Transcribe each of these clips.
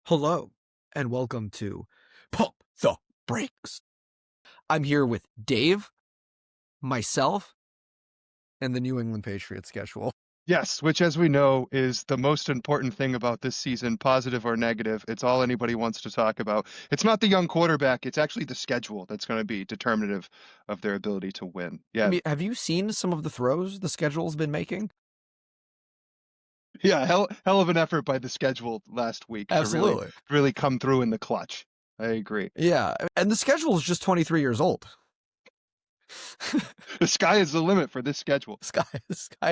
Hello, and welcome to Pump the Brakes. I'm here with Dave, myself, and the New England Patriots schedule. Yes, which, as we know, is the most important thing about this season, positive or negative. It's all anybody wants to talk about. It's not the young quarterback, it's actually the schedule that's going to be determinative of their ability to win. I Yeah. mean, have you seen some of the throws the schedule's been making? Yeah, hell of an effort by the schedule last week to really Absolutely. really come through in the clutch. I agree. Yeah, and the schedule is just 23 years old. The sky is the limit for this schedule. Sky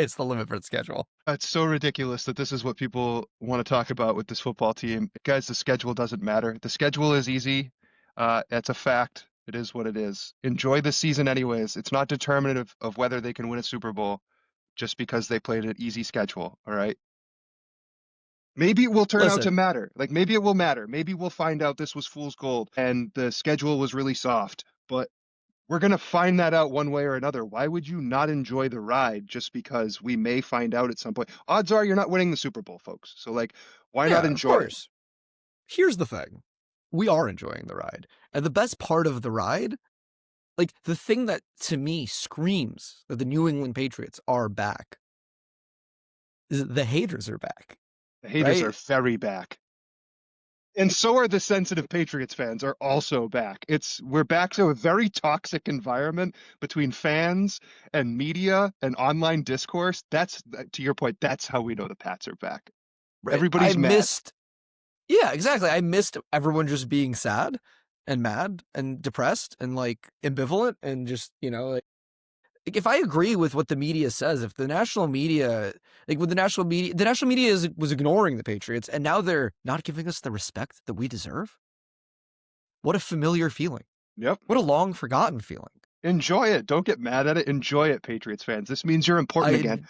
is the limit for the schedule. It's so ridiculous that this is what people want to talk about with this football team. Guys, the schedule doesn't matter. The schedule is easy. That's a fact. It is what it is. Enjoy the season anyways. It's not determinative of whether they can win a Super Bowl just because they played an easy schedule, all right? Maybe it will turn out to Listen, matter. Like maybe it will matter. Maybe we'll find out this was fool's gold and the schedule was really soft. But we're going to find that out one way or another. Why would you not enjoy the ride just because we may find out at some point? Odds are you're not winning the Super Bowl, folks. So, like, why not yeah, of enjoy it? course. Here's the thing. We are enjoying the ride. And the best part of the ride, like the thing that to me screams that the New England Patriots are back, is that the haters are back, The haters are right? very back. And so are the sensitive Patriots fans are also back. We're back to a very toxic environment between fans and media and online discourse. That's to your point, that's how we know the Pats are back. Right. I Everybody's mad. missed, yeah, exactly. I missed everyone just being sad and mad and depressed and like ambivalent and just, like if I agree with what the media says, if the national media, like with the national media was ignoring the Patriots and now they're not giving us the respect that we deserve. What a familiar feeling. Yep. What a long forgotten feeling. Enjoy it. Don't get mad at it. Enjoy it, Patriots fans. This means you're important I, again.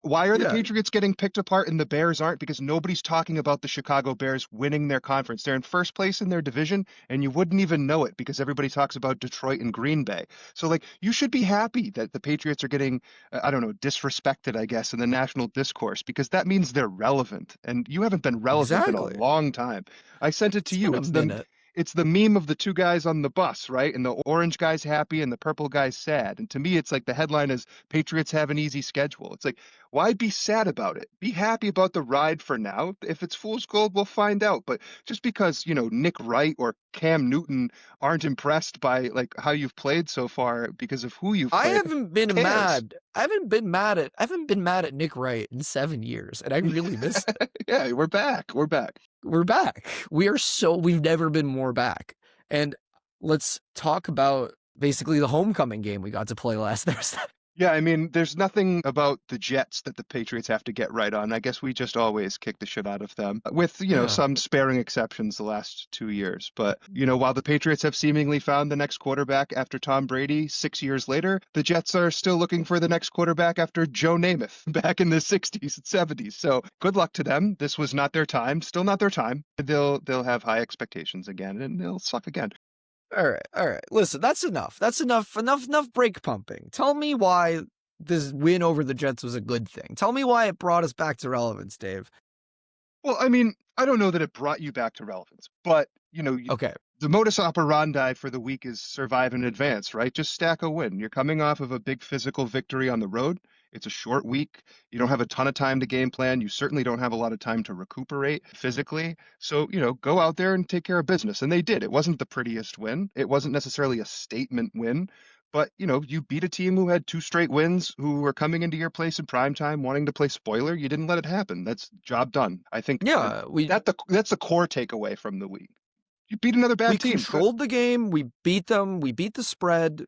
Why are the yeah, Patriots getting picked apart and the Bears aren't? Because nobody's talking about the Chicago Bears winning their conference. They're in first place in their division, and you wouldn't even know it because everybody talks about Detroit and Green Bay. So, like, you should be happy that the Patriots are getting, I don't know, disrespected, I guess, in the national discourse because that means they're relevant. And you haven't been relevant in a exactly. long time. I sent it to It's been you. a minute. It's the meme of the two guys on the bus, right? And the orange guy's happy and the purple guy's sad. And to me, it's like the headline is Patriots have an easy schedule. It's like, why be sad about it? Be happy about the ride for now. If it's fool's gold, we'll find out. But just because, Nick Wright or Cam Newton aren't impressed by like how you've played so far because of who you've I played, haven't who been cares? mad. I haven't been mad at Nick Wright in 7 years, and I really miss it. Yeah, we're back. We're back. We're back. We've never been more back. And let's talk about basically the homecoming game we got to play last Thursday. Yeah, I mean, there's nothing about the Jets that the Patriots have to get right on. I guess we just always kick the shit out of them with, Yeah. some sparing exceptions the last 2 years. But, while the Patriots have seemingly found the next quarterback after Tom Brady 6 years later, the Jets are still looking for the next quarterback after Joe Namath back in the 60s and 70s. So good luck to them. This was not their time, still not their time. They'll have high expectations again and they'll suck again. All right. All right. Listen, that's enough. That's enough. Enough brake pumping. Tell me why this win over the Jets was a good thing. Tell me why it brought us back to relevance, Dave. Well, I mean, I don't know that it brought you back to relevance, but Okay. the modus operandi for the week is survive in advance, right? Just stack a win. You're coming off of a big physical victory on the road. It's a short week. You don't have a ton of time to game plan. You certainly don't have a lot of time to recuperate physically. So, go out there and take care of business. And they did. It wasn't the prettiest win. It wasn't necessarily a statement win, but you beat a team who had two straight wins, who were coming into your place in prime time wanting to play spoiler. You didn't let it happen. That's job done. I think Yeah, that's the core takeaway from the week. You beat another we bad team. Good. controlled the game. We beat them. We beat the spread.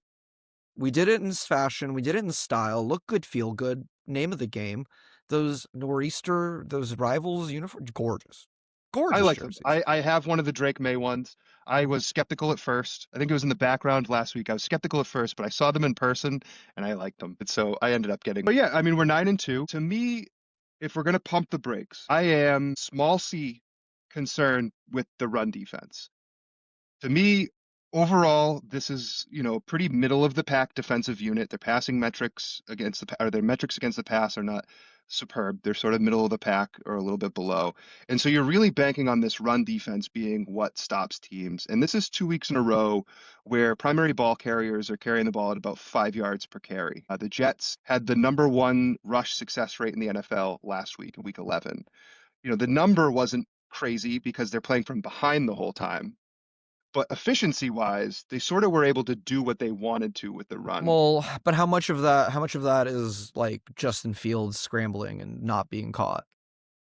We did it in fashion. We did it in style. Look good, feel good. Name of the game. Those nor'easter, those rivals uniforms, gorgeous, I gorgeous like them. jerseys. I have one of the Drake May ones. I was skeptical at first. I think it was in the background last week. I was skeptical at first, but I saw them in person and I liked them. And so I ended up getting. But yeah, I mean, we're 9-2. To me, if we're gonna pump the brakes, I am small c concerned with the run defense. To me, Overall, this is, pretty middle of the pack defensive unit. Their passing metrics against or their metrics against the pass are not superb. They're sort of middle of the pack or a little bit below. And so you're really banking on this run defense being what stops teams. And this is 2 weeks in a row where primary ball carriers are carrying the ball at about 5 yards per carry. The Jets had the number one rush success rate in the NFL last week, in week 11. The number wasn't crazy because they're playing from behind the whole time, but efficiency wise, they sort of were able to do what they wanted to with the run. Well, but how much of that is like Justin Fields scrambling and not being caught?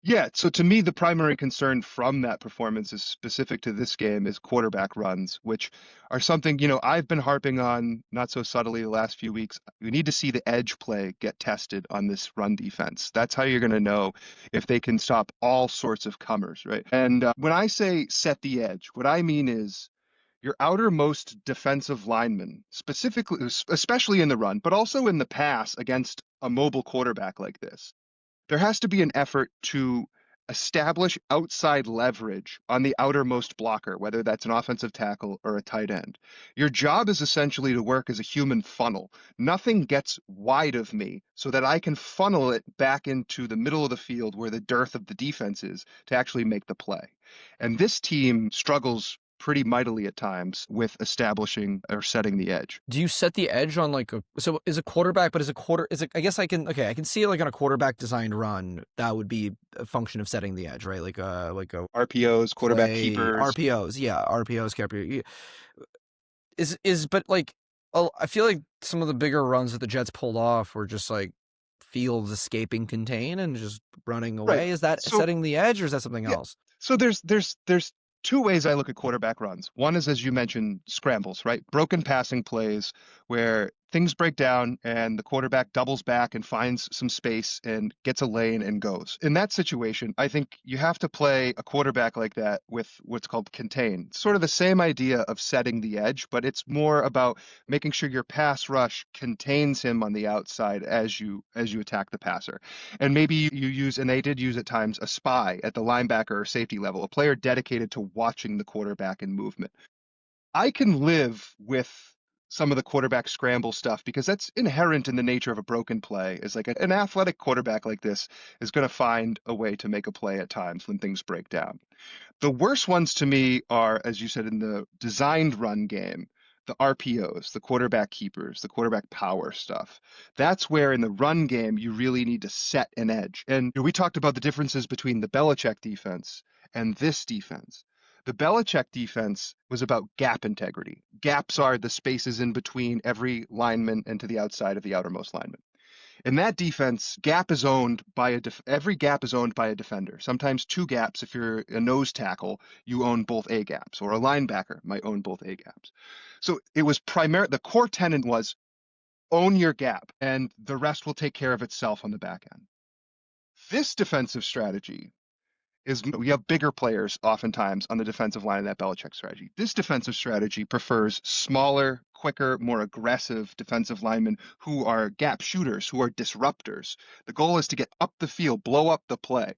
Yeah, so to me, the primary concern from that performance is specific to this game is quarterback runs, which are something, I've been harping on not so subtly the last few weeks. We need to see the edge play get tested on this run defense. That's how you're going to know if they can stop all sorts of comers, right? And when I say set the edge, what I mean is your outermost defensive lineman, specifically, especially in the run, but also in the pass against a mobile quarterback like this, there has to be an effort to establish outside leverage on the outermost blocker, whether that's an offensive tackle or a tight end. Your job is essentially to work as a human funnel. Nothing gets wide of me so that I can funnel it back into the middle of the field where the dearth of the defense is to actually make the play. And this team struggles pretty mightily at times with establishing or setting the edge. Do you set the edge on like so is a quarterback, but I guess I can see it like on a quarterback designed run, that would be a function of setting the edge, right? Like a RPOs, quarterback play keepers. RPOs, yeah, RPOs kept is but like I feel like some of the bigger runs that the Jets pulled off were just like Fields escaping contain and just running Right. away. Is that So setting the edge or is that something yeah. else? So there's two ways I look at quarterback runs. One is, as you mentioned, scrambles, right? Broken passing plays where things break down and the quarterback doubles back and finds some space and gets a lane and goes. In that situation, I think you have to play a quarterback like that with what's called contain. Sort of the same idea of setting the edge, but it's more about making sure your pass rush contains him on the outside as you attack the passer. And maybe you use, and they did use at times, a spy at the linebacker or safety level, a player dedicated to watching the quarterback in movement. I can live with some of the quarterback scramble stuff because that's inherent in the nature of a broken play. Is like an athletic quarterback like this is going to find a way to make a play at times when things break down. The worst ones to me are, as you said, in the designed run game, the RPOs, the quarterback keepers, the quarterback power stuff. That's where in the run game, you really need to set an edge. And we talked about the differences between the Belichick defense and this defense. The Belichick defense was about gap integrity. Gaps are the spaces in between every lineman and to the outside of the outermost lineman. In that defense, gap is owned by every gap is owned by a defender. Sometimes two gaps. If you're a nose tackle, you own both A gaps, or a linebacker might own both A gaps. So it was the core tenet was own your gap, and the rest will take care of itself on the back end. This defensive strategy is we have bigger players oftentimes on the defensive line in that Belichick strategy. This defensive strategy prefers smaller, quicker, more aggressive defensive linemen who are gap shooters, who are disruptors. The goal is to get up the field, blow up the play.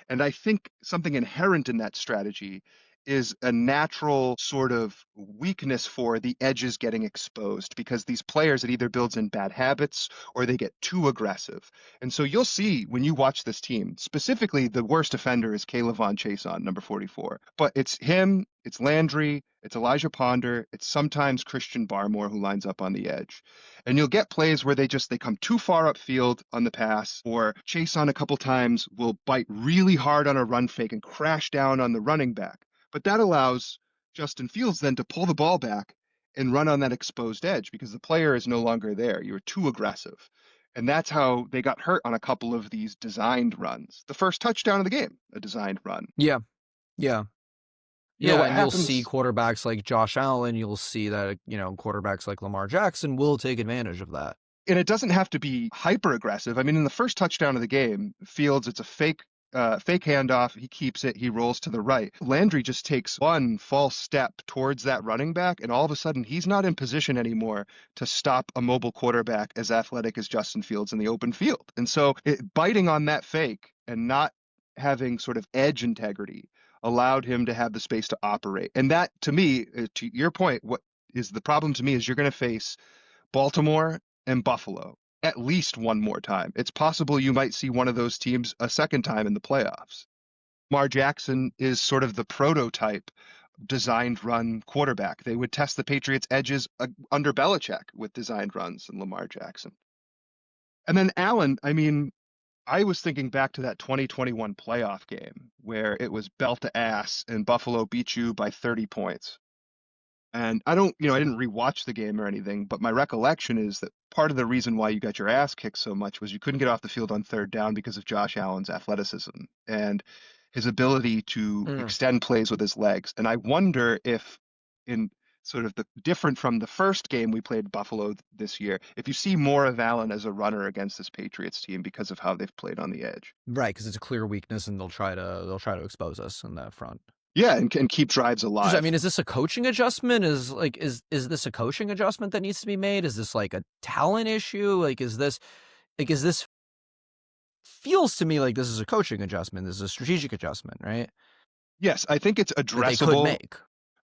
And I think something inherent in that strategy is a natural sort of weakness for the edges getting exposed because these players, it either builds in bad habits or they get too aggressive. And so you'll see when you watch this team, specifically the worst offender is Caleb Von Chason, number 44. But it's him, it's Landry, it's Elijah Ponder, it's sometimes Christian Barmore who lines up on the edge. And you'll get plays where they come too far upfield on the pass, or Chason a couple times will bite really hard on a run fake and crash down on the running back. But that allows Justin Fields then to pull the ball back and run on that exposed edge because the player is no longer there. You're too aggressive. And that's how they got hurt on a couple of these designed runs. The first touchdown of the game, a designed run. Yeah. Yeah. Yeah, What and you'll see happens, quarterbacks like Josh Allen, you'll see that, quarterbacks like Lamar Jackson will take advantage of that. and it doesn't have to be hyper aggressive. I mean, in the first touchdown of the game, Fields, it's a fake handoff. He keeps it. He rolls to the right. Landry just takes one false step towards that running back, and all of a sudden, he's not in position anymore to stop a mobile quarterback as athletic as Justin Fields in the open field. And so, biting on that fake and not having sort of edge integrity allowed him to have the space to operate. And that, to me, to your point, what is the problem to me is you're going to face Baltimore and Buffalo at least one more time. It's possible you might see one of those teams a second time in the playoffs. Lamar Jackson is sort of the prototype designed run quarterback. They would test the Patriots' edges under Belichick with designed runs and Lamar Jackson. And then Allen, I mean, I was thinking back to that 2021 playoff game where it was belt to ass and Buffalo beat you by 30 points. And I didn't rewatch the game or anything, but my recollection is that part of the reason why you got your ass kicked so much was you couldn't get off the field on third down because of Josh Allen's athleticism and his ability to Mm. extend plays with his legs. And I wonder if in sort of the different from the first game we played Buffalo this year, if you see more of Allen as a runner against this Patriots team because of how they've played on the edge. Right, because it's a clear weakness, and they'll try to expose us in that front. Yeah, and can keep drives I alive. mean, is this a coaching adjustment? Is this a coaching adjustment that needs to be made? Is this like a talent issue? Is this feels to me like this is a coaching adjustment. This is a strategic adjustment, right? Yes, I think it's That they could addressable. make.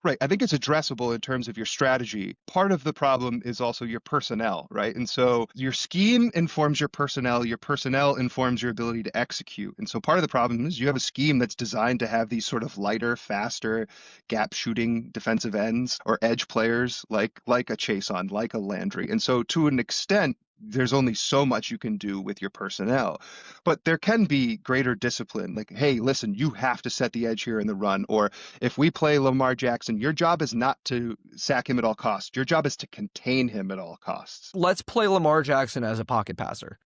Right. I think it's addressable in terms of your strategy. Part of the problem is also your personnel, right? And so your scheme informs your personnel informs your ability to execute. And so part of the problem is you have a scheme that's designed to have these sort of lighter, faster, gap shooting defensive ends or edge players like a Chason, like a Landry. And so to an extent, there's only so much you can do with your personnel. But there can be greater discipline. Like, hey, listen, you have to set the edge here in the run, or if we play Lamar Jackson, your job is not to sack him at all costs. Your job is to contain him at all costs. Let's play Lamar Jackson as a pocket passer.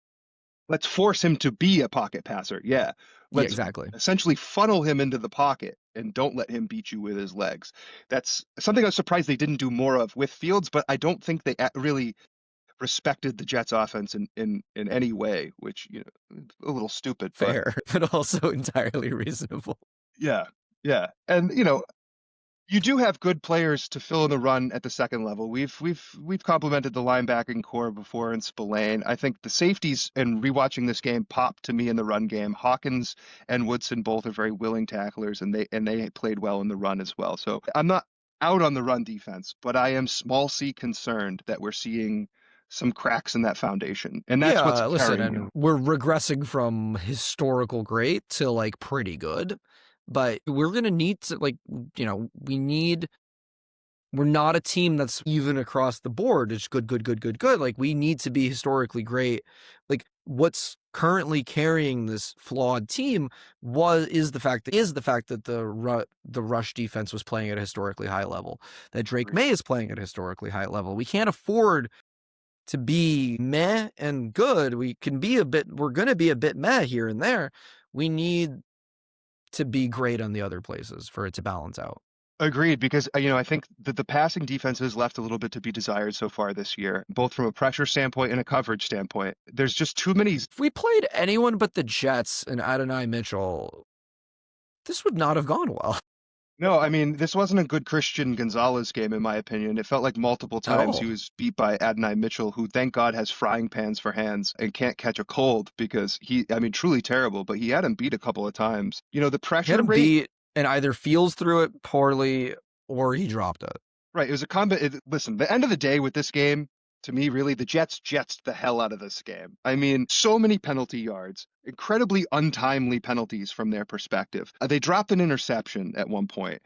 Let's force him to be a pocket passer. Yeah. Yeah, Let's exactly. essentially funnel him into the pocket and don't let him beat you with his legs. That's something I was surprised they didn't do more of with Fields, but I don't think they really respected the Jets offense in any way, which, a little stupid, but Fair, but also entirely reasonable. yeah. Yeah. And, you do have good players to fill in the run at the second level. We've complimented the linebacking core before in Spillane. I think the safeties and rewatching this game popped to me in the run game. Hawkins and Woodson both are very willing tacklers, and they played well in the run as well. So I'm not out on the run defense, but I am small c concerned that we're seeing some cracks in that foundation, and that's what's Yeah, listen, carrying you. and we're regressing from historical great to like pretty good, but we're gonna need to we're not a team that's even across the board. It's good, good, good, good, good. Like we need to be historically great. Like what's currently carrying this flawed team is the fact that the rush defense was playing at a historically high level. That Drake Agreed. May is playing at a historically high level. We can't afford to be meh and good. We're going to be a bit meh here and there. We need to be great on the other places for it to balance out. Agreed, because I think that the passing defense has left a little bit to be desired so far this year, both from a pressure standpoint and a coverage standpoint. There's just too many. If we played anyone but the Jets and Adonai Mitchell, this would not have gone well No, I mean, this wasn't a good Christian Gonzalez game, in my opinion. It felt like multiple at times he all. was beat by Adonai Mitchell, who thank God has frying pans for hands and can't catch a cold because I mean, truly terrible, but he had him beat a couple of times. The He had pressure him rate. beat and either Fields threw it poorly or he dropped it. Right. It was a combat. Listen, the end of the day with this game, to me, really, the Jets jetsed the hell out of this game. I mean, so many penalty yards, incredibly untimely penalties from their perspective. They dropped an interception at one point.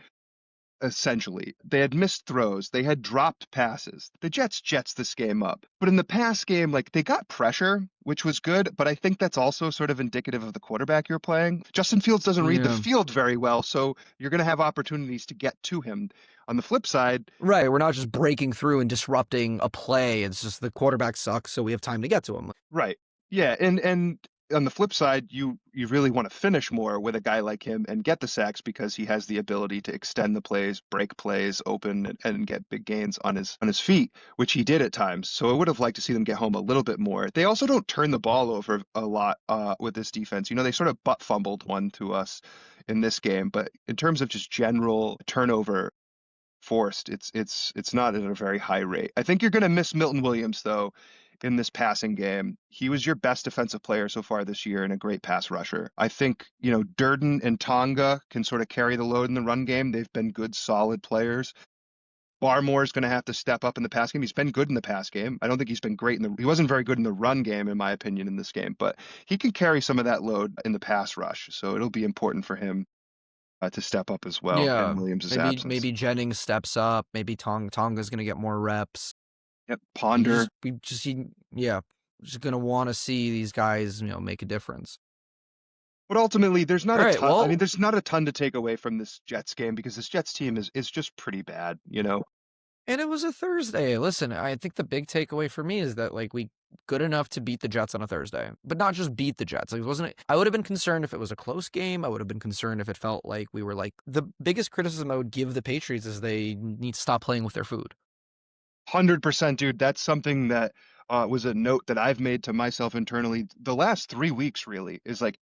Essentially, they had missed throws, they had dropped passes. The Jets this game up. But in the pass game, like they got pressure, which was good, but I think that's also sort of indicative of the quarterback you're playing. Justin Fields doesn't read the Yeah. field very well, so you're going to have opportunities to get to him. On the flip side, Right. We're not just breaking through and disrupting a play. It's just the quarterback sucks, so we have time to get to him. right. Yeah, and on the flip side, you really want to finish more with a guy like him and get the sacks because he has the ability to extend the plays, break plays open, and get big gains on his feet, which he did at times. So I would have liked to see them get home a little bit more. They also don't turn the ball over a lot with this defense. They sort of butt fumbled one to us in this game, but in terms of just general turnover forced, it's not at a very high rate. I think you're going to miss Milton Williams though in this passing game. He was your best defensive player so far this year and a great pass rusher. I think, Durden and Tonga can sort of carry the load in the run game. They've been good, solid players. Barmore's going to have to step up in the pass game. He's been good in the pass game. I don't think he's been great he wasn't very good in the run game, in my opinion, in this game, but he can carry some of that load in the pass rush. So it'll be important for him to step up as well in Yeah, Williams' maybe absence. maybe Jennings steps up. Maybe Tonga's gonna get more reps. Yep. You Ponder. just we just yeah, just gonna want to see these guys, make a difference. But ultimately, there's not All a right, ton. I mean, well, there's not a ton to take away from this Jets game because this Jets team is just pretty bad, you know? and it was a Thursday. Listen, I think the big takeaway for me is that like we good enough to beat the Jets on a Thursday, but not just beat the Jets. Like it wasn't. I would have been concerned if it was a close game. I would have been concerned if it felt like we were like the biggest criticism I would give the Patriots is they need to stop playing with their food. 100%, dude. That's something that was a note that I've made to myself internally. The last 3 weeks really is like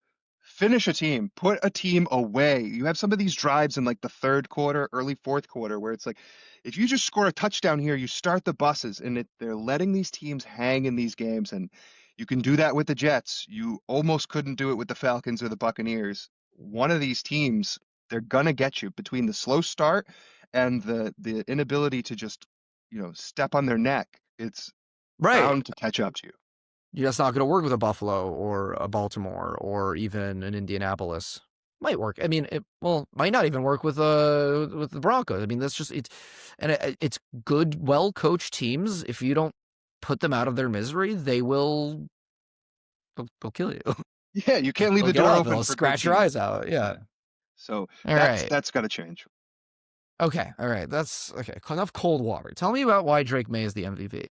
finish a team, put a team away. You have some of these drives in like the third quarter, early fourth quarter, where it's like if you just score a touchdown here, you start the buses, and they're letting these teams hang in these games. And you can do that with the Jets. You almost couldn't do it with the Falcons or the Buccaneers. One of these teams, they're gonna get you between the slow start and the inability to just step on their neck. It's Right. bound to catch up to you. That's not going to work with a Buffalo or a Baltimore or even an Indianapolis. Might work. I mean, might not even work with the Broncos. I mean, that's just it's good, well coached teams. If you don't put them out of their misery, they'll kill you. Yeah, you can't leave They'll the get door up and open they'll for good scratch your teams. eyes out. Yeah. Yeah. So All that's right. that's got to change. Okay. All right. That's okay. Enough cold water. Tell me about why Drake May is the MVP.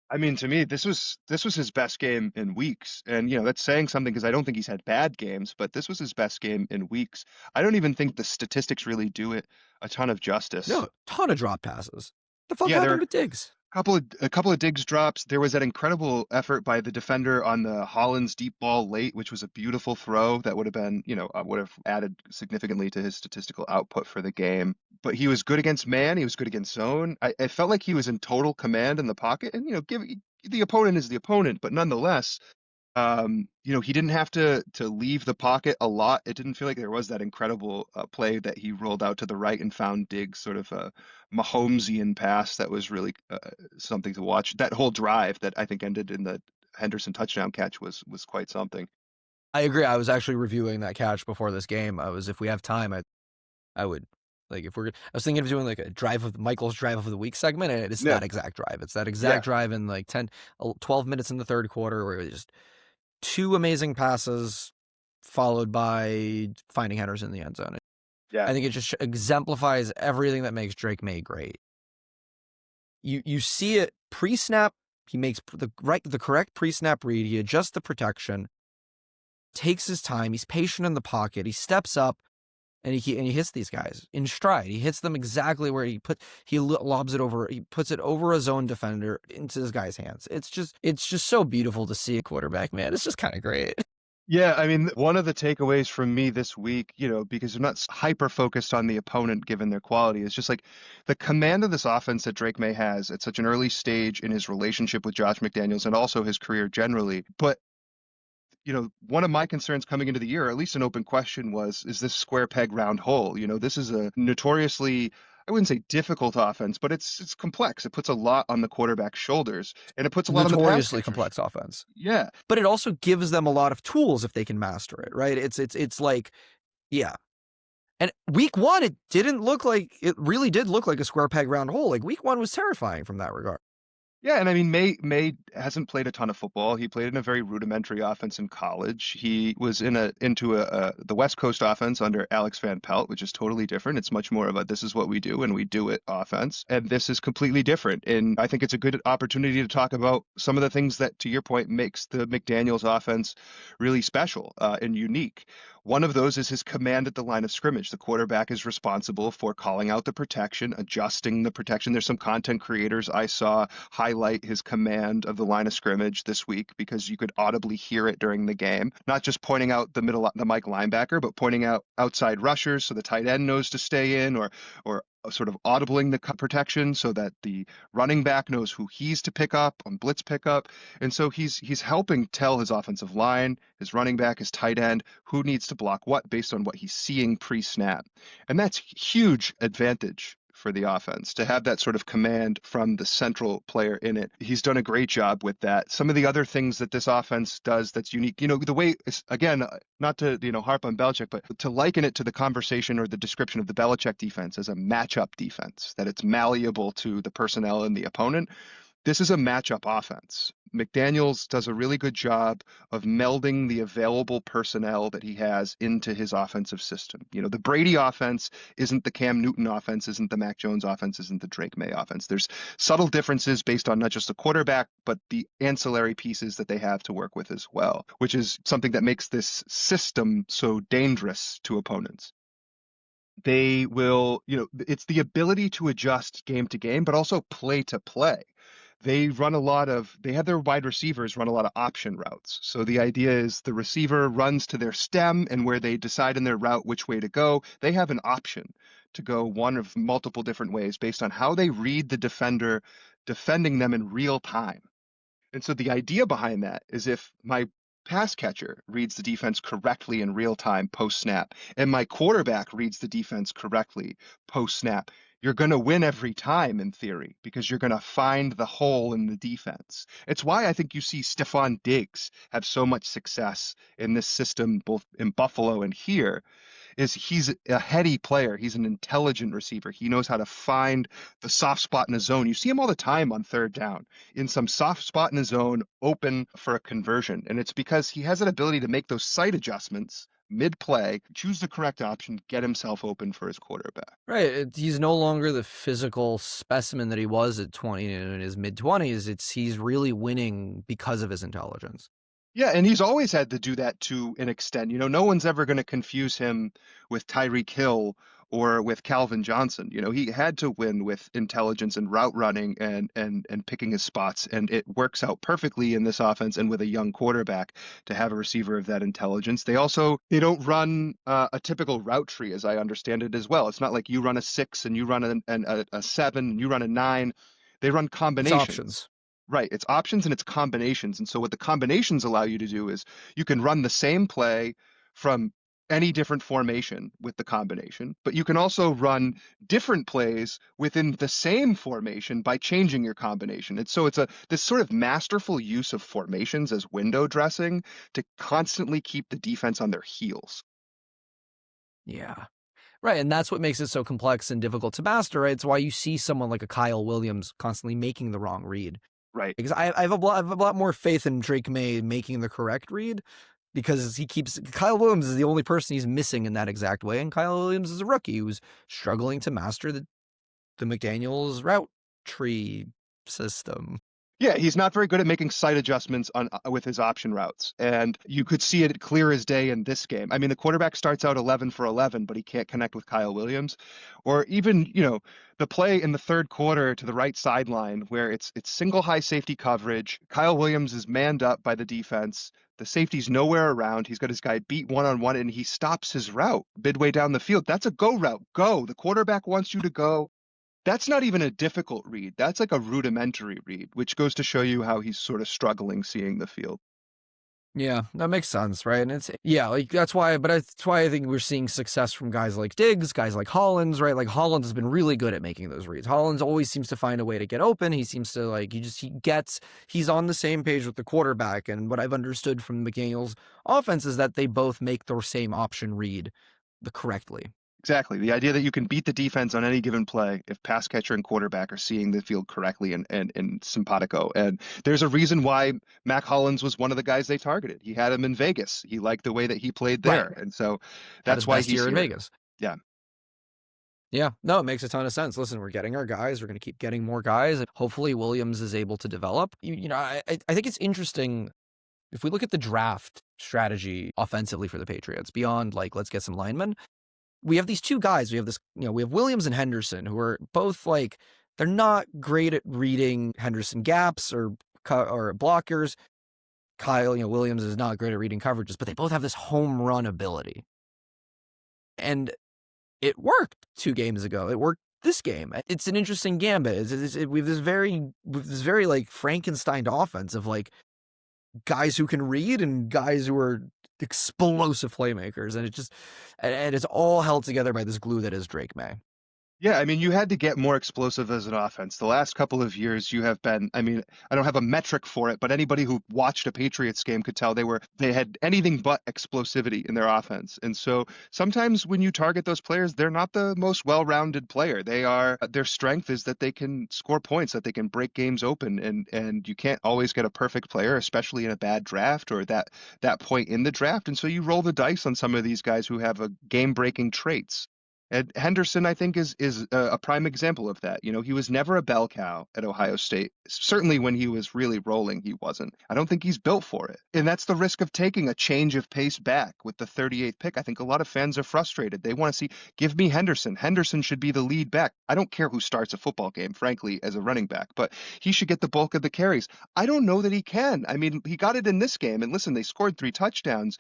I mean, to me, this was his best game in weeks, and that's saying something because I don't think he's had bad games, but this was his best game in weeks. I don't even think the statistics really do it a ton of justice. No, ton of drop passes. The fuck Yeah, there happened are with Diggs? a couple of Diggs drops. There was that incredible effort by the defender on the Hollins deep ball late, which was a beautiful throw that would have been, would have added significantly to his statistical output for the game. But he was good against man. He was good against zone. I felt like he was in total command in the pocket, and give the opponent is the opponent, but nonetheless, he didn't have to leave the pocket a lot. It didn't feel like there was that incredible play that he rolled out to the right and found Diggs, sort of a Mahomesian pass that was really something to watch. That whole drive that I think ended in the Henderson touchdown catch was quite something. I agree. I was actually reviewing that catch before this game. If we have time, I would like if we're. I was thinking of doing like a Michael's drive of the week segment, and it's Yeah, that exact drive. It's that yeah, exact drive in like 12 minutes in the third quarter, where it was just two amazing passes followed by finding Henderson in the end zone. yeah. I think it just exemplifies everything that makes Drake May great. You see it pre-snap. He makes the correct pre-snap read. He adjusts the protection, takes his time. He's patient in the pocket. He steps up. And he hits these guys in stride. He hits them exactly where he lobs it over. He puts it over a zone defender into this guy's hands. It's just so beautiful to see a quarterback, man. It's just kind of great. Yeah, I mean, one of the takeaways from me this week, because they're not hyper focused on the opponent given their quality, is just like the command of this offense that Drake May has at such an early stage in his relationship with Josh McDaniels and also his career generally. But one of my concerns coming into the year, or at least an open question, was, is this square peg round hole? This is a notoriously, I wouldn't say difficult offense, but it's complex. It puts a lot on the quarterback's shoulders, and it puts a lot on the pass Notoriously catchers. complex offense, Yeah. but it also gives them a lot of tools if they can master it. Right? It's like, yeah. And week one, it really did look like a square peg round hole. Like week one was terrifying from that regard. Yeah, and I mean, May hasn't played a ton of football. He played in a very rudimentary offense in college. He was into the West Coast offense under Alex Van Pelt, which is totally different. It's much more of a this is what we do and we do it offense. And this is completely different. And I think it's a good opportunity to talk about some of the things that, to your point, makes the McDaniels offense really special and unique. One of those is his command at the line of scrimmage. The quarterback is responsible for calling out the protection, adjusting the protection. There's some content creators I saw highlight his command of the line of scrimmage this week because you could audibly hear it during the game. Not just pointing out the Mike linebacker, but pointing out outside rushers so the tight end knows to stay in, or sort of audibling the protection so that the running back knows who he's to pick up on blitz pickup. And so he's helping tell his offensive line, his running back, his tight end, who needs to block what based on what he's seeing pre-snap. And that's huge advantage for the offense, to have that sort of command from the central player in it. He's done a great job with that. Some of the other things that this offense does that's unique, the way, again, not to, harp on Belichick, but to liken it to the conversation or the description of the Belichick defense as a matchup defense, that it's malleable to the personnel and the opponent. This is a matchup offense. McDaniels does a really good job of melding the available personnel that he has into his offensive system. The Brady offense isn't the Cam Newton offense, isn't the Mac Jones offense, isn't the Drake May offense. There's subtle differences based on not just the quarterback, but the ancillary pieces that they have to work with as well, which is something that makes this system so dangerous to opponents. They will, it's the ability to adjust game to game, but also play to play. They have their wide receivers run a lot of option routes. So the idea is the receiver runs to their stem, and where they decide in their route which way to go, they have an option to go one of multiple different ways based on how they read the defender defending them in real time. And so the idea behind that is, if my pass catcher reads the defense correctly in real time post snap, and my quarterback reads the defense correctly post snap, you're going to win every time in theory, because you're going to find the hole in the defense. It's why I think you see Stephon Diggs have so much success in this system, both in Buffalo and here, is he's a heady player. He's an intelligent receiver. He knows how to find the soft spot in a zone. You see him all the time on third down in some soft spot in a zone, open for a conversion. And it's because he has an ability to make those sight adjustments mid-play, choose the correct option, get himself open for his quarterback. Right. He's no longer the physical specimen that he was at 20 and in his mid-20s. He's really winning because of his intelligence. Yeah, and he's always had to do that to an extent. No one's ever going to confuse him with Tyreek Hill or with Calvin Johnson. He had to win with intelligence and route running and picking his spots, and it works out perfectly in this offense and with a young quarterback to have a receiver of that intelligence. They don't run a typical route tree, as I understand it as well. It's not like you run a 6 and you run a 7 and you run a 9. They run It's combinations. options. Right. It's options and it's combinations. And so what the combinations allow you to do is you can run the same play from any different formation with the combination, but you can also run different plays within the same formation by changing your combination. And so it's this sort of masterful use of formations as window dressing to constantly keep the defense on their heels. Yeah. Right, and that's what makes it so complex and difficult to master, right? It's why you see someone like a Kyle Williams constantly making the wrong read. Right. Because I have a lot more faith in Drake May making the correct read, because Kyle Williams is the only person he's missing in that exact way, and Kyle Williams is a rookie who's struggling to master the McDaniels route tree system. Yeah, he's not very good at making sight adjustments on with his option routes, and you could see it clear as day in this game. I mean, the quarterback starts out 11 for 11, but he can't connect with Kyle Williams, or even the play in the third quarter to the right sideline where it's single high safety coverage. Kyle Williams is manned up by the defense. The safety's nowhere around. He's got his guy beat one-on-one, and he stops his route midway down the field. That's a go route. Go. The quarterback wants you to go. That's not even a difficult read. That's like a rudimentary read, which goes to show you how he's sort of struggling seeing the field. Yeah, that makes sense, right? And that's why I think we're seeing success from guys like Diggs, guys like Hollins, right? Like Hollins has been really good at making those reads. Hollins always seems to find a way to get open. He seems to he's on the same page with the quarterback. And what I've understood from McDaniels' offense is that they both make the same option read correctly. Exactly. The idea that you can beat the defense on any given play if pass catcher and quarterback are seeing the field correctly and simpatico. And there's a reason why Mac Hollins was one of the guys they targeted. He had him in Vegas. He liked the way that he played there. Right. And so Had that's his why best he's year in here. Vegas. Yeah. Yeah, no, it makes a ton of sense. Listen, we're getting our guys. We're going to keep getting more guys. And hopefully Williams is able to develop. I think it's interesting if we look at the draft strategy offensively for the Patriots, beyond let's get some linemen. We have these two guys. We have we have Williams and Henderson, who are both they're not great at reading Henderson gaps or blockers. Kyle, Williams is not great at reading coverages, but they both have this home run ability. And it worked 2 games ago. It worked this game. It's an interesting gambit. We have this very Frankenstein offense of guys who can read and guys who are explosive playmakers, and it's all held together by this glue that is Drake May. Yeah, I mean, you had to get more explosive as an offense. The last couple of years, you have been, I mean, I don't have a metric for it, but anybody who watched a Patriots game could tell they had anything but explosivity in their offense. And so sometimes when you target those players, they're not the most well-rounded player. Their strength is that they can score points, that they can break games open, and you can't always get a perfect player, especially in a bad draft or that point in the draft. And so you roll the dice on some of these guys who have a game-breaking traits. And Henderson, I think, is a prime example of that. You know, he was never a bell cow at Ohio State. Certainly when he was really rolling, he wasn't. I don't think he's built for it. And that's the risk of taking a change of pace back with the 38th pick. I think a lot of fans are frustrated. They want to see, give me Henderson. Henderson should be the lead back. I don't care who starts a football game, frankly, as a running back, but he should get the bulk of the carries. I don't know that he can. I mean, he got it in this game. And listen, they scored 3 touchdowns.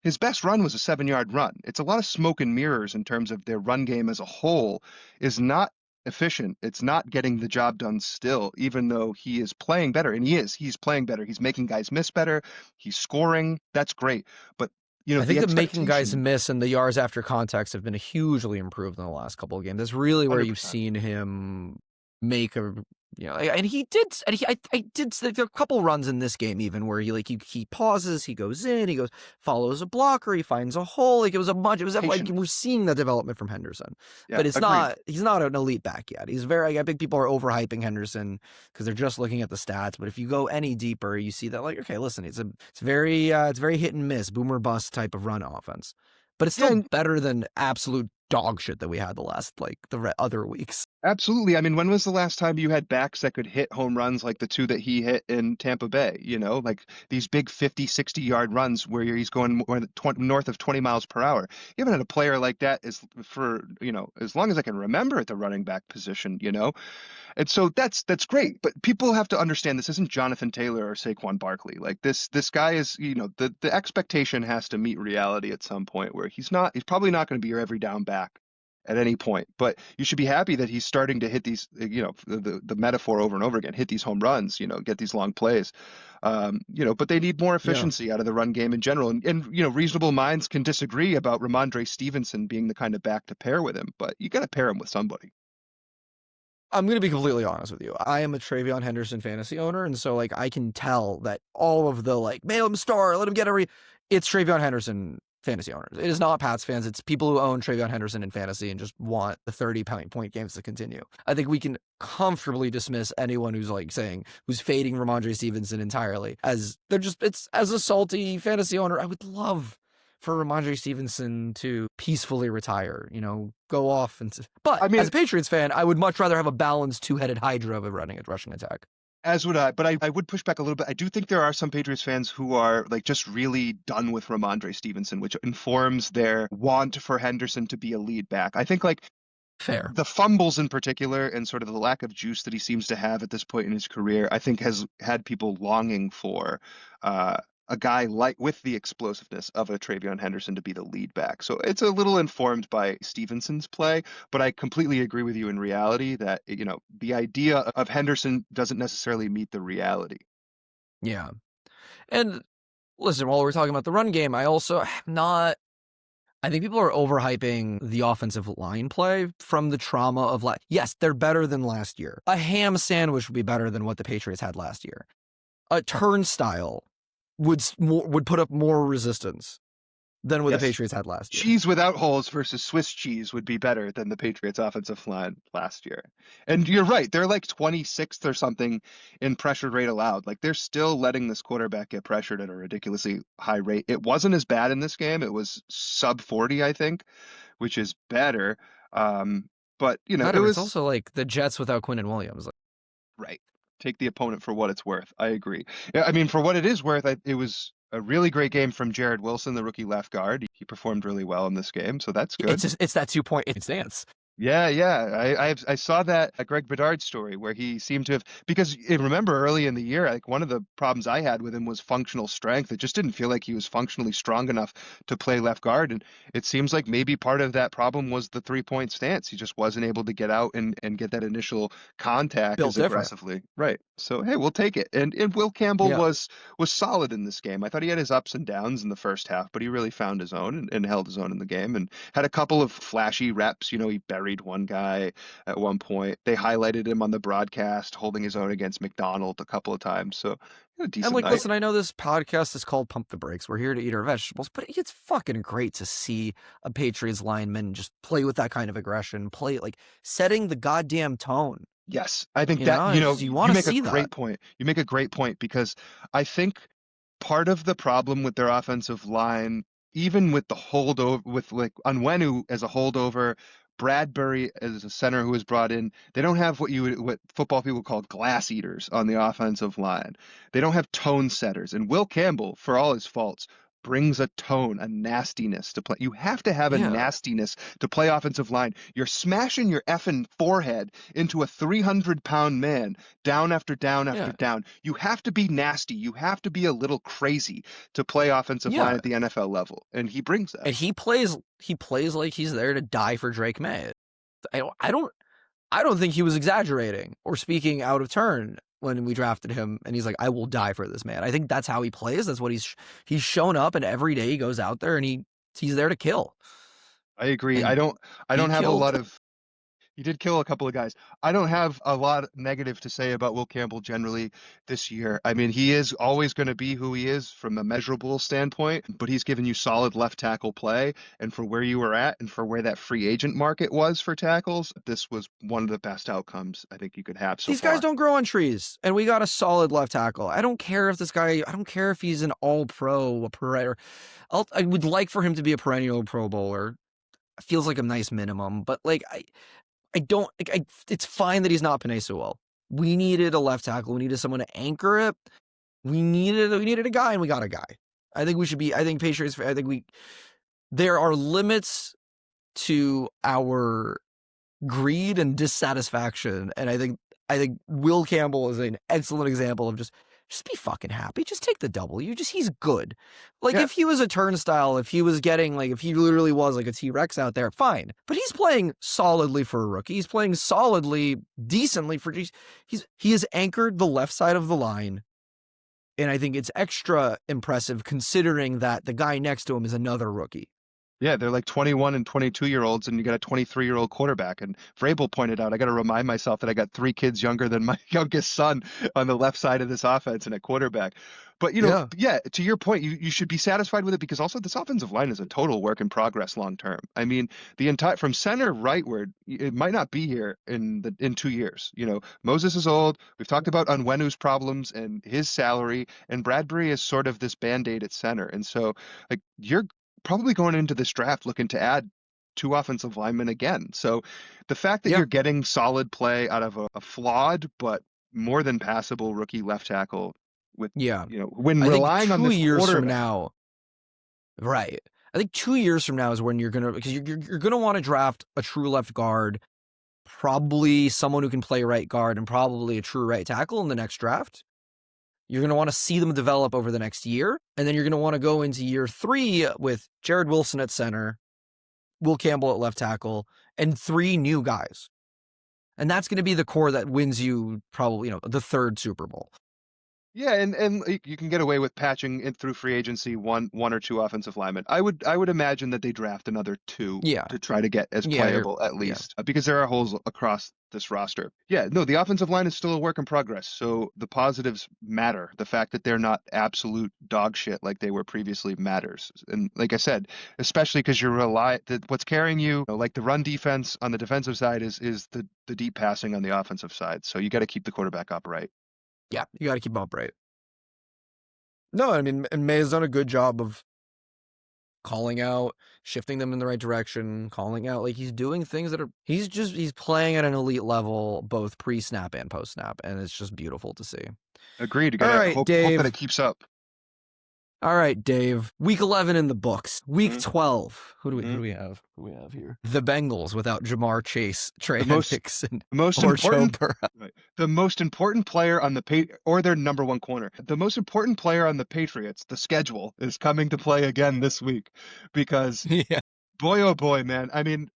His best run was a 7-yard run. It's a lot of smoke and mirrors in terms of their run game as a whole is not efficient. It's not getting the job done still, even though he is playing better. And he is. He's playing better. He's making guys miss better. He's scoring. That's great. But, you know, I the think that making guys expectation, miss and the yards after context have been hugely improved in the last couple of games. That's really where you've 100%. seen him make a, and he did, and I did, there are a couple runs in this game even where he pauses, he goes in, he goes, follows a blocker, he finds a hole. Like it was like Patient. we're seeing the development from Henderson, Yeah, but agreed. he's not an elite back yet. He's very, I think people are overhyping Henderson because they're just looking at the stats. But if you go any deeper, you see that like, okay, listen, it's very hit and miss, boomer bust type of run offense, but it's Yeah, still and better than absolute dog shit that we had the last other weeks. absolutely. I mean, when was the last time you had backs that could hit home runs like the two that he hit in Tampa Bay? You know, like these big 50, 60-yard runs where he's going more than north of 20 miles per hour. You haven't had a player like that as long as I can remember at the running back position, you know? And so that's great. But people have to understand this isn't Jonathan Taylor or Saquon Barkley. Like this guy is, you know, the expectation has to meet reality at some point where he's probably not going to be your every down back at any point. But you should be happy that he's starting to hit these, you know, the metaphor over and over again, hit these home runs, you know, get these long plays. But they need more Yeah. efficiency out of the run game in general. And you know, reasonable minds can disagree about Ramondre Stevenson being the kind of back to pair with him, but you got to pair him with somebody. I'm going to be completely honest with you. I am a Travion Henderson fantasy owner, and so like I can tell that all of the like mail him star, let him get it's Travion Henderson fantasy owners. It is not Pats fans. It's people who own Travion Henderson in fantasy and just want the 30-point games to continue. I think we can comfortably dismiss anyone who's fading Ramondre Stevenson entirely as it's as a salty fantasy owner. I would love for Ramondre Stevenson to peacefully retire, go off but I as mean, a Patriots fan, I would much rather have a balanced two-headed hydra of a rushing attack. as would I, but I would push back a little bit. I do think there are some Patriots fans who are like just really done with Ramondre Stevenson, which informs their want for Henderson to be a lead back. I think like Fair. the fumbles in particular and sort of the lack of juice that he seems to have at this point in his career, I think has had people longing for uh, a guy like with the explosiveness of a Travion Henderson to be the lead back. So it's a little informed by Stevenson's play, but I completely agree with you in reality that, you know, the idea of Henderson doesn't necessarily meet the reality. Yeah. And listen, while we're talking about the run game, I think people are overhyping the offensive line play from the trauma of yes, they're better than last year. A ham sandwich would be better than what the Patriots had last year. A turnstile would put up more resistance than what the Yes. Patriots had last year. Cheese without holes versus Swiss cheese would be better than the Patriots offensive line last year. And you're right, they're like 26th or something in pressure rate allowed. Like they're still letting this quarterback get pressured at a ridiculously high rate. It wasn't as bad in this game. It was sub 40, I think, which is better. Um, but you know, it Better, but it's was also like the Jets without Quinnen Williams. right. Take the opponent for what it's worth. I agree. Yeah, I mean, for what it is worth, it was a really great game from Jared Wilson, the rookie left guard. He performed really well in this game, so that's good. It's that 2 point stance. Yeah, yeah. I saw that Greg Bedard story where he seemed to have because remember early in the year, like one of the problems I had with him was functional strength. It just didn't feel like he was functionally strong enough to play left guard. And it seems like maybe part of that problem was the 3-point stance. He just wasn't able to get out and get that initial contact Built as different. aggressively. Right. So hey, we'll take it. And Will Campbell Yeah. was solid in this game. I thought he had his ups and downs in the first half, but he really found his own and held his own in the game and had a couple of flashy reps. You know, he buried carried one guy at one point. They highlighted him on the broadcast holding his own against McDonald a couple of times. So a And decent like, night. listen, I know this podcast is called Pump the Brakes. We're here to eat our vegetables, but it's fucking great to see a Patriots lineman just play with that kind of aggression, play like setting the goddamn tone. Yes, I think You that, know, you it's know, just, you want you to make a see that. great point. You make a great point because I think part of the problem with their offensive line, even with the holdover, with like Onwenu as a holdover, Bradbury as a center who was brought in, they don't have what football people call glass eaters on the offensive line. They don't have tone setters. And Will Campbell, for all his faults, brings a tone, a nastiness to play. You have to have a Yeah, nastiness to play offensive line. You're smashing your effing forehead into a 300-pound man down after down after yeah, down. You have to be nasty. You have to be a little crazy to play offensive line yeah. at the NFL level, and he brings that. And he plays like he's there to die for Drake May. I don't think he was exaggerating or speaking out of turn when we drafted him. And he's like, I will die for this man. I think that's how he plays. That's what he's shown up, and every day he goes out there and he's there to kill. I agree. I And don't I he don't have a killed. lot of He did kill a couple of guys. I don't have a lot negative to say about Will Campbell generally this year. I mean, he is always going to be who he is from a measurable standpoint, but he's given you solid left tackle play. And for where you were at and for where that free agent market was for tackles, this was one of the best outcomes I think you could have so These guys far. don't grow on trees, and we got a solid left tackle. I don't care if this guy. I don't care if he's an All Pro, a perennial. I would like for him to be a perennial Pro Bowler. Feels like a nice minimum, but like I don't. Like, it's fine that he's not Penei Sewell. We needed a left tackle. We needed someone to anchor it. We needed a guy, and we got a guy. I think we should be. I think Patriots. I think we. There are limits to our greed and dissatisfaction. And I think Will Campbell is an excellent example of just be fucking happy. Just take the W. Just he's good. Like Yeah. if he was a turnstile, if he was getting like if he literally was like a T-Rex out there, fine. But he's playing solidly for a rookie. He's playing solidly, decently for he has anchored the left side of the line. And I think it's extra impressive considering that the guy next to him is another rookie. Yeah, they're like 21 and 22-year-olds, and you got a 23-year-old quarterback. And Vrabel pointed out, I got to remind myself that I got three kids younger than my youngest son on the left side of this offense and at quarterback. But, Yeah. yeah, to your point, you should be satisfied with it because also this offensive line is a total work in progress long term. I mean, the entire from center rightward, it might not be here in 2 years. Moses is old. We've talked about Onwenu's problems and his salary, and Bradbury is sort of this band-aid at center. And so, like, you're probably going into this draft looking to add two offensive linemen again. So the fact that Yeah. you're getting solid play out of a flawed but more than passable rookie left tackle with, Yeah. when I think relying on the 2 years from quarterback. now, right. I think 2 years from now is when you're gonna because you're gonna want to draft a true left guard, probably someone who can play right guard, and probably a true right tackle in the next draft. You're gonna want to see them develop over the next year, and then you're gonna want to go into year 3 with Jared Wilson at center, Will Campbell at left tackle, and 3 new guys. And that's gonna be the core that wins you probably the third Super Bowl. Yeah, and you can get away with patching it through free agency one or two offensive linemen. I would imagine that they draft another two Yeah. to try to get as Yeah. playable at Yeah. least because there are holes across this roster. Yeah, no, the offensive line is still a work in progress, so the positives matter. The fact that they're not absolute dog shit like they were previously matters. And like I said, especially because what's carrying you, like the run defense on the defensive side is the deep passing on the offensive side. So you got to keep the quarterback upright. Yeah. You got to keep them upright. No, I mean, and May has done a good job of calling out, shifting them in the right direction, calling out like he's doing things that are he's playing at an elite level both pre-snap and post-snap, and it's just beautiful to see. Agreed. You All gotta right, hope that it Dave. keeps up. All right, Dave. Week 11 in the books. Week Mhm, 12. Who do we who mhm. do we have? Who do we have here? The Bengals without Jamar Chase, Trey The most Hendrickson, the most or Joe important Burrow. right. The most important player on or their number one corner. The most important player on the Patriots, the schedule, is coming to play again this week because Yeah. boy oh boy, man. I mean,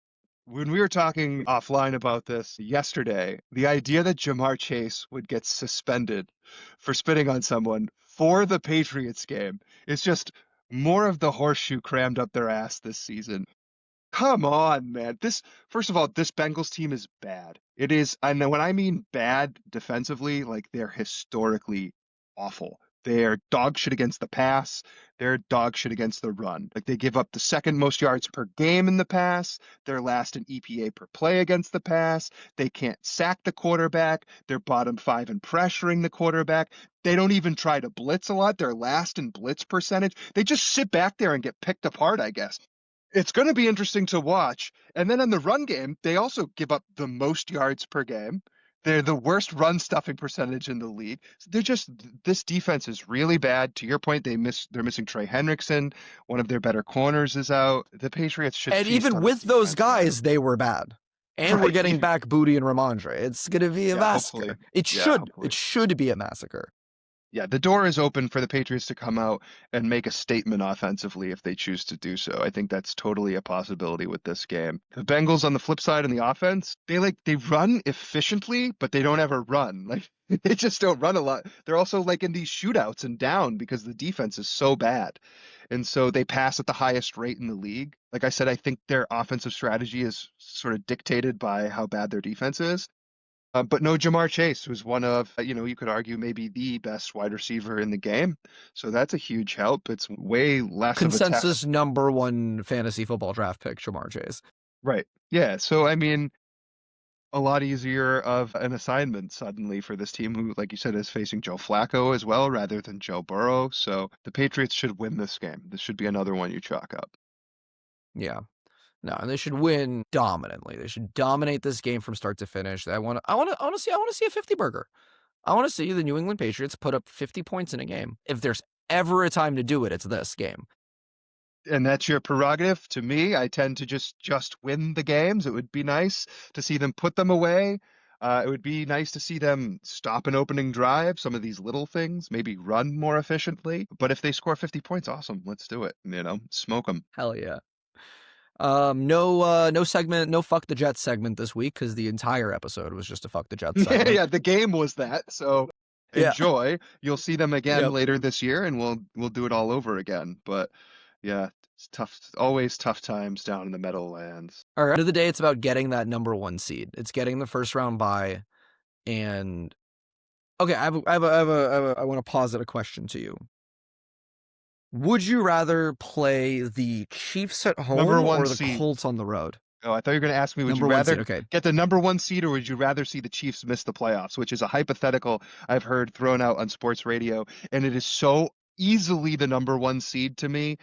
when we were talking offline about this yesterday, the idea that Jamar Chase would get suspended for spitting on someone for the Patriots game is just more of the horseshoe crammed up their ass this season. Come on, man. First of all, this Bengals team is bad. It is, I know when I mean bad defensively, like they're historically awful. They're dog shit against the pass. They're dog shit against the run. Like they give up the second most yards per game in the pass. They're last in EPA per play against the pass. They can't sack the quarterback. They're bottom five in pressuring the quarterback. They don't even try to blitz a lot. They're last in blitz percentage. They just sit back there and get picked apart, I guess. It's going to be interesting to watch. And then in the run game, they also give up the most yards per game. They're the worst run stuffing percentage in the league. They're just this defense is really bad. To your point, they're missing Trey Hendrickson. One of their better corners is out. The Patriots should And feast even on this with those defense, man. guys, they were bad. And we're Right. getting back Booty and Ramondre. It's gonna be a Yeah, hopefully. massacre. It Yeah, should. It hopefully. should be a massacre. Yeah, the door is open for the Patriots to come out and make a statement offensively if they choose to do so. I think that's totally a possibility with this game. The Bengals on the flip side in the offense, they run efficiently, but they don't ever run. Like they just don't run a lot. They're also like in these shootouts and down because the defense is so bad. And so they pass at the highest rate in the league. Like I said, I think their offensive strategy is sort of dictated by how bad their defense is. But no Jamar Chase, who's one of, you could argue maybe the best wide receiver in the game. So that's a huge help. It's way less of a test. Consensus number one fantasy football draft pick, Jamar Chase. Right. Yeah. So, I mean, a lot easier of an assignment suddenly for this team who, like you said, is facing Joe Flacco as well rather than Joe Burrow. So the Patriots should win this game. This should be another one you chalk up. Yeah. No, and they should win dominantly. They should dominate this game from start to finish. I want to see a 50 burger. I want to see the New England Patriots put up 50 points in a game. If there's ever a time to do it, it's this game. And that's your prerogative. To me, I tend to just win the games. It would be nice to see them put them away. It would be nice to see them stop an opening drive, some of these little things, maybe run more efficiently. But if they score 50 points, awesome. Let's do it. Smoke them. Hell yeah. No segment, no fuck the Jets segment this week because the entire episode was just a fuck the Jets Yeah, segment. yeah, the game was that. So Yeah. enjoy. You'll see them again Yep. later this year and we'll do it all over again. But yeah, it's tough, always tough times down in the Meadowlands. All right. End of the day, it's about getting that number one seed. It's getting the first round bye. And okay, I want to posit a question to you. Would you rather play the Chiefs at Number home one or the seed. Colts on the road? Oh, I thought you were going to ask me, would you Number one seed. rather Okay. get the number one seed or would you rather see the Chiefs miss the playoffs, which is a hypothetical I've heard thrown out on sports radio, and it is so easily the number one seed to me.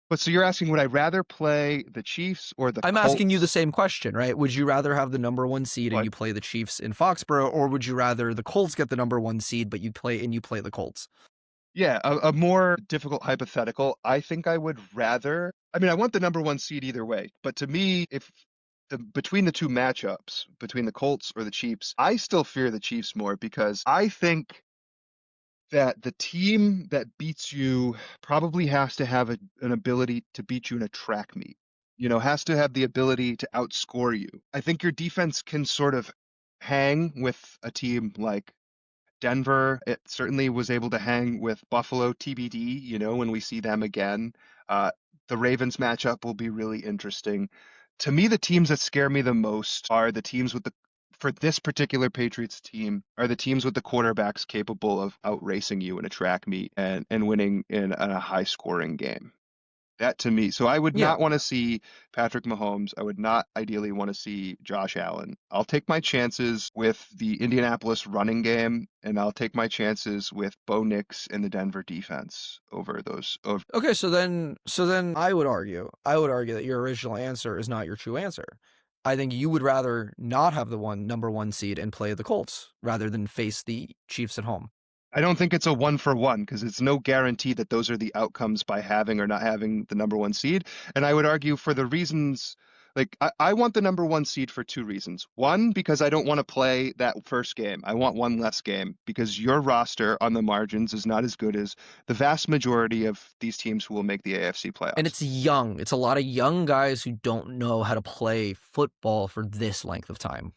But so you're asking, would I rather play the Chiefs or the I'm Colts? asking you the same question, right? Would you rather have the number one seed and What? you play the Chiefs in Foxborough, or would you rather the Colts get the number one seed but you play the Colts? Yeah, a more difficult hypothetical. I think I would rather. I mean, I want the number one seed either way, but to me, if between the two matchups, between the Colts or the Chiefs, I still fear the Chiefs more because I think that the team that beats you probably has to have an ability to beat you in a track meet. Has to have the ability to outscore you. I think your defense can sort of hang with a team like Denver. It certainly was able to hang with Buffalo TBD, when we see them again. Uh, the Ravens matchup will be really interesting. To me, the teams that scare me the most are the teams for this particular Patriots team, are the teams with the quarterbacks capable of outracing you in a track meet and winning in a high scoring game. That to me. So I would Yeah. not want to see Patrick Mahomes. I would not ideally want to see Josh Allen. I'll take my chances with the Indianapolis running game, and I'll take my chances with Bo Nix and the Denver defense over those. Okay, so then I would argue that your original answer is not your true answer. I think you would rather not have the number one seed and play the Colts rather than face the Chiefs at home. I don't think it's a 1-for-1 because it's no guarantee that those are the outcomes by having or not having the number one seed. And I would argue for the reasons, like I want the number one seed for two reasons. One, because I don't want to play that first game. I want one less game because your roster on the margins is not as good as the vast majority of these teams who will make the AFC playoffs. And it's young. It's a lot of young guys who don't know how to play football for this length of time.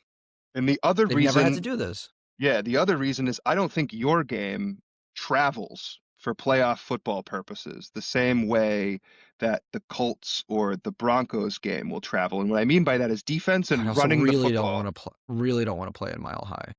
And the other They've reason, never had to do this. yeah, the other reason is I don't think your game travels for playoff football purposes, the same way that the Colts or the Broncos game will travel. And what I mean by that is defense I and also running the really don't football. want to really don't want to play in Mile High.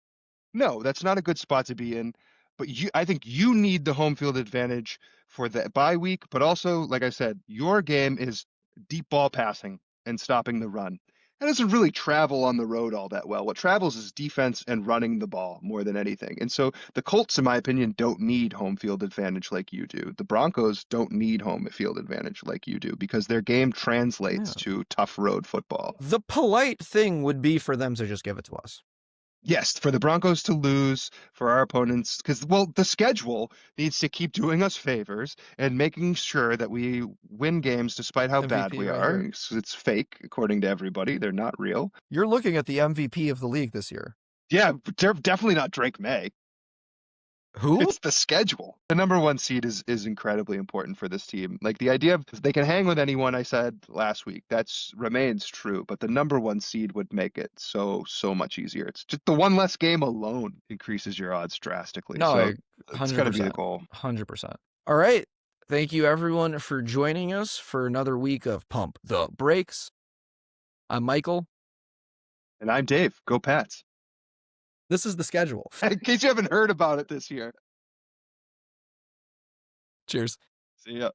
No, that's not a good spot to be in. But I think you need the home field advantage for the bye week. But also, like I said, your game is deep ball passing and stopping the run. That doesn't really travel on the road all that well. What travels is defense and running the ball more than anything. And so the Colts, in my opinion, don't need home field advantage like you do. The Broncos don't need home field advantage like you do because their game translates Yeah. to tough road football. The polite thing would be for them to just give it to us. Yes, for the Broncos to lose, for our opponents, because, well, the schedule needs to keep doing us favors and making sure that we win games despite how bad MVP we right are. here. It's fake, according to everybody. They're not real. You're looking at the MVP of the league this year. Yeah, they're definitely not Drake May. Who? It's the schedule. The number one seed is incredibly important for this team. Like the idea of they can hang with anyone, I said last week, that's remains true, but the number one seed would make it so much easier. It's just the one less game alone increases your odds drastically. No, So I it's got to be the 100%. goal. 100%. All right. Thank you everyone for joining us for another week of Pump the Brakes. I'm Michael. And I'm Dave. Go Pats. This is the schedule. In case you haven't heard about it this year. Cheers. See ya.